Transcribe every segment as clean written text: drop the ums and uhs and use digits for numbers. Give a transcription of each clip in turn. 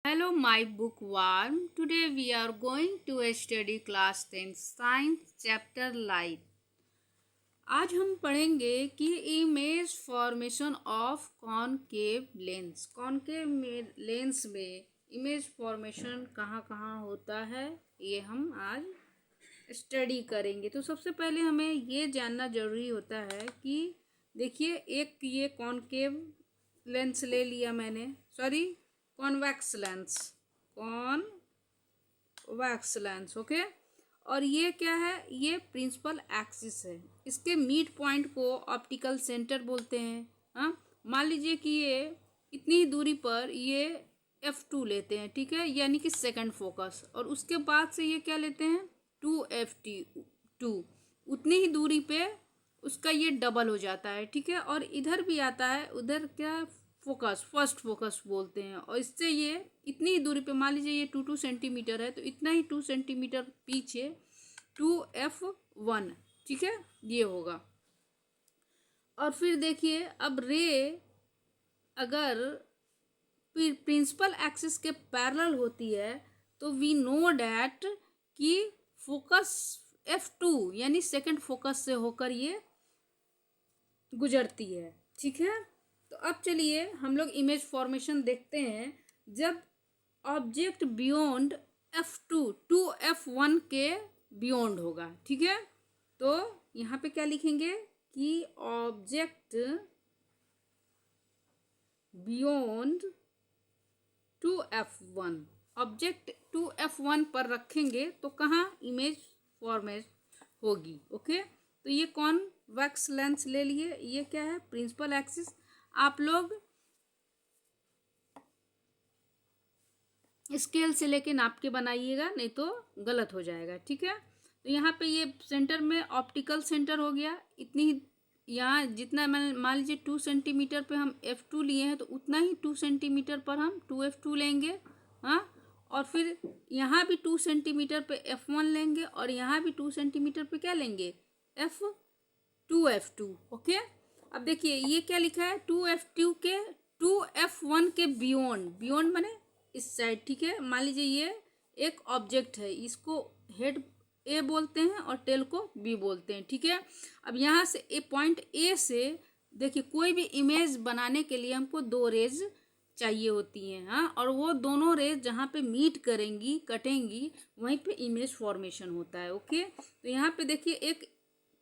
Hello, my bookworm. Today we are going to study class 10 science chapter light. आज हम पढ़ेंगे कि image formation of concave lens. Concave lens में image formation कहाँ कहाँ होता है ये हम आज स्टडी करेंगे। तो सबसे पहले हमें ये जानना ज़रूरी होता है कि देखिए, एक ये कॉनकेव लेंस ले लिया मैंने, sorry convex lens, convex lens, okay. और ये क्या है, ये प्रिंसिपल एक्सिस है। इसके मिड पॉइंट को ऑप्टिकल सेंटर बोलते हैं। हाँ, मान लीजिए कि ये इतनी ही दूरी पर ये F2 लेते हैं, ठीक है, यानी कि सेकंड फोकस, और उसके बाद से ये क्या लेते हैं 2FT2, उतनी ही दूरी पे उसका ये डबल हो जाता है, ठीक है। और इधर भी आता है, उधर क्या फोकस, फर्स्ट फोकस बोलते हैं। और इससे ये इतनी ही दूरी पे, मान लीजिए ये 2 सेंटीमीटर है, तो इतना ही 2 सेंटीमीटर पीछे 2F1, ठीक है, ये होगा। और फिर देखिए, अब रे अगर प्रिंसिपल एक्सिस के पैरेलल होती है तो वी नो डैट कि फोकस F2 यानी सेकंड फोकस से होकर ये गुजरती है, ठीक है। तो अब चलिए हम लोग इमेज फॉर्मेशन देखते हैं जब ऑब्जेक्ट बियॉन्ड F2 2F1 के बियॉन्ड होगा, ठीक है। तो यहाँ पे क्या लिखेंगे कि object beyond 2F1, object 2F1 पर रखेंगे तो कहाँ इमेज फॉर्मेट होगी, ओके। तो ये कॉन्वेक्स लेंस ले लिए, ये क्या है प्रिंसिपल एक्सिस। आप लोग स्केल से लेके नाप के बनाइएगा, नहीं तो गलत हो जाएगा, ठीक है। तो यहाँ पे ये सेंटर में ऑप्टिकल सेंटर हो गया, इतनी ही यहाँ जितना मैंने मान लीजिए 2 सेंटीमीटर पे हम F2 लिए हैं, तो उतना ही 2 सेंटीमीटर पर हम 2F2 लेंगे। हाँ, और फिर यहाँ भी 2 सेंटीमीटर पे F1 लेंगे, और यहाँ भी 2 सेंटीमीटर पे क्या लेंगे F2, ओके। अब देखिए ये क्या लिखा है 2F1 के बियॉन्ड, बियॉन्ड माने इस साइड, ठीक है। मान लीजिए ये एक ऑब्जेक्ट है, इसको हेड ए बोलते हैं और टेल को बी बोलते हैं, ठीक है। अब यहाँ से पॉइंट ए से देखिए, कोई भी इमेज बनाने के लिए हमको 2 रेज चाहिए होती हैं, हाँ, और वो दोनों रेज जहाँ पे मीट करेंगी, कटेंगी, वहीं पे इमेज फॉर्मेशन होता है, ओके। तो यहाँ पे देखिए एक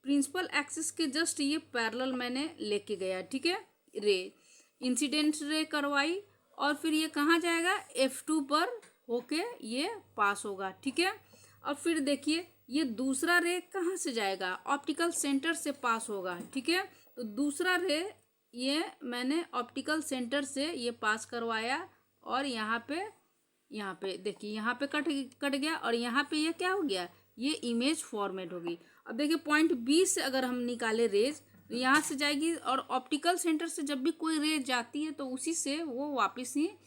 प्रिंसिपल एक्सिस के जस्ट ये पैरेलल मैंने लेके गया, ठीक है, रे इंसिडेंट रे करवाई, और फिर ये कहाँ जाएगा F2 पर होके ये पास होगा, ठीक है। और फिर देखिए ये दूसरा रे कहाँ से जाएगा, ऑप्टिकल सेंटर से पास होगा, ठीक है। तो दूसरा रे ये मैंने ऑप्टिकल सेंटर से ये पास करवाया, और यहाँ पे देखिए यहाँ पे कट गया, और यहाँ पे ये क्या हो गया, ये इमेज फॉर्मेट होगी। अब देखिए पॉइंट बी से अगर हम निकाले रेज, तो यहाँ से जाएगी, और ऑप्टिकल सेंटर से जब भी कोई रेज जाती है तो उसी से वो वापस ही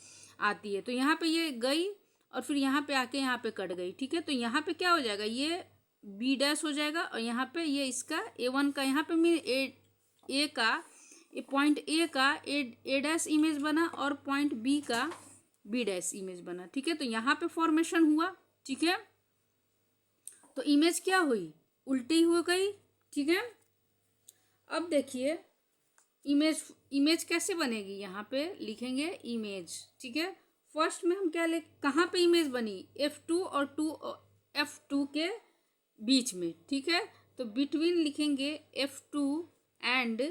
आती है। तो यहाँ पे ये गई, और फिर यहाँ पे आके यहाँ पे कट गई, ठीक है। तो यहाँ पे क्या हो जाएगा, ये बी डैश हो जाएगा, और यहाँ पे ये इसका A1 का, यहाँ पे ए का पॉइंट ए का ए डैश इमेज बना, और पॉइंट बी का बी डैश इमेज बना, ठीक है। तो यहाँ पे फॉर्मेशन हुआ, ठीक है। तो इमेज क्या हुई, उल्टी हो गई, ठीक है। अब देखिए इमेज इमेज कैसे बनेगी, यहाँ पे लिखेंगे इमेज, ठीक है। फर्स्ट में हम क्या कहाँ पे इमेज बनी, F2 और F2 के बीच में, ठीक है। तो बिटवीन लिखेंगे F2 एंड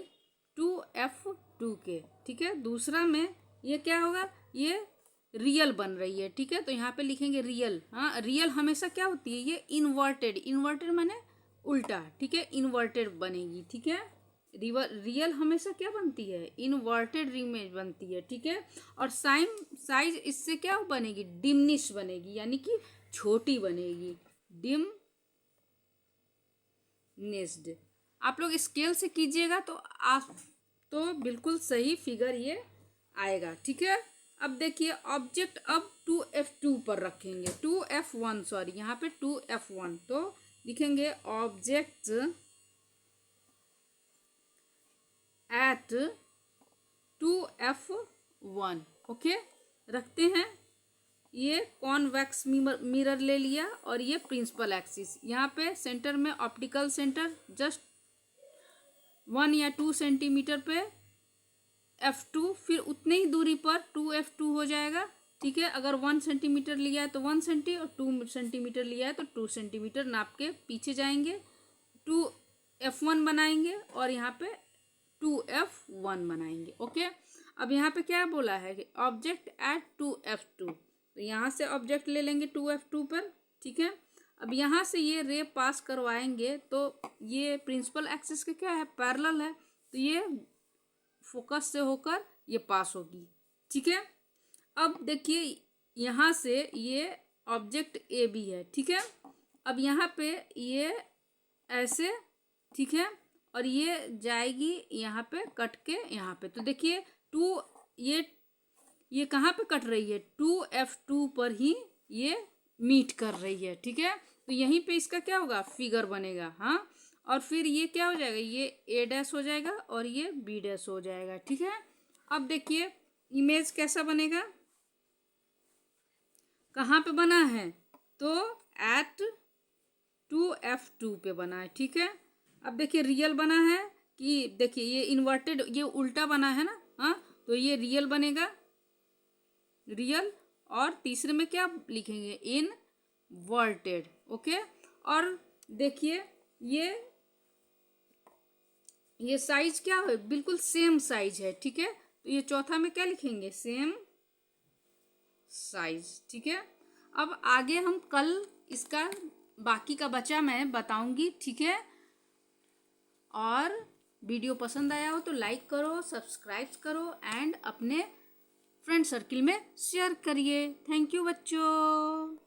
2F2 के, ठीक है। दूसरा में ये क्या होगा, ये रियल बन रही है, ठीक है। तो यहाँ पे लिखेंगे रियल। हाँ, रियल हमेशा क्या होती है, ये इन्वर्टेड माने उल्टा, ठीक है, इन्वर्टेड बनेगी, ठीक है। रियल हमेशा क्या बनती है, इन्वर्टेड इमेज बनती है, ठीक है। और साइज इससे क्या बनेगी, डिमनिश बनेगी, यानी कि छोटी बनेगी, डिमनिश्ड। आप लोग स्केल से कीजिएगा तो आप तो बिल्कुल सही फिगर ये आएगा, ठीक है। अब देखिए ऑब्जेक्ट अब 2F2 पर रखेंगे, 2F1 सॉरी, यहाँ पे 2F1, तो लिखेंगे ऑब्जेक्ट एट 2F1, ओके, रखते हैं। ये कॉन्वेक्स मिरर ले लिया और ये प्रिंसिपल एक्सिस। यहाँ पे सेंटर में ऑप्टिकल सेंटर जस्ट 1 या 2 सेंटीमीटर पे F2, फिर उतने ही दूरी पर 2F2 हो जाएगा। ठीक है, अगर 1 सेंटीमीटर लिया है तो 1 सेंटी और 2 सेंटीमीटर लिया है तो 2 सेंटीमीटर नाप के पीछे जाएंगे, 2F1 बनाएंगे और यहाँ पे 2F1 बनाएंगे। ओके, अब यहाँ पे क्या बोला है कि ऑब्जेक्ट एट 2F2, तो यहाँ से ऑब्जेक्ट ले लेंगे 2F2 पर। ठीक है, अब यहाँ से ये रे पास करवाएंगे तो ये प्रिंसिपल एक्सिस के क्या है, पैरेलल है, तो ये फोकस से होकर ये पास होगी। ठीक है, अब देखिए यहाँ से ये ऑब्जेक्ट ए बी है। ठीक है, अब यहाँ पे ये ऐसे, ठीक है, और ये जाएगी यहाँ पे कट के यहाँ पे, तो देखिए ये कहाँ पे कट रही है, 2F2 पर ही ये मीट कर रही है। ठीक है, तो यहीं पे इसका क्या होगा, फिगर बनेगा। हाँ, और फिर ये क्या हो जाएगा, ये A' हो जाएगा और ये B' हो जाएगा। ठीक है, अब देखिए इमेज कैसा बनेगा, कहाँ पे बना है, तो एट 2F2 पे बना है। ठीक है, अब देखिए रियल बना है कि देखिए ये इन्वर्टेड, ये उल्टा बना है ना। हाँ, तो ये रियल बनेगा, रियल, और तीसरे में क्या लिखेंगे, इनवर्टेड। ओके, और देखिए ये साइज क्या है, बिल्कुल सेम साइज है। ठीक है, तो ये चौथा में क्या लिखेंगे, सेम साइज। ठीक है, अब आगे हम कल इसका बाकी का बचा मैं बताऊंगी। ठीक है, और वीडियो पसंद आया हो तो लाइक करो, सब्सक्राइब करो एंड अपने फ्रेंड सर्किल में शेयर करिए। थैंक यू बच्चों।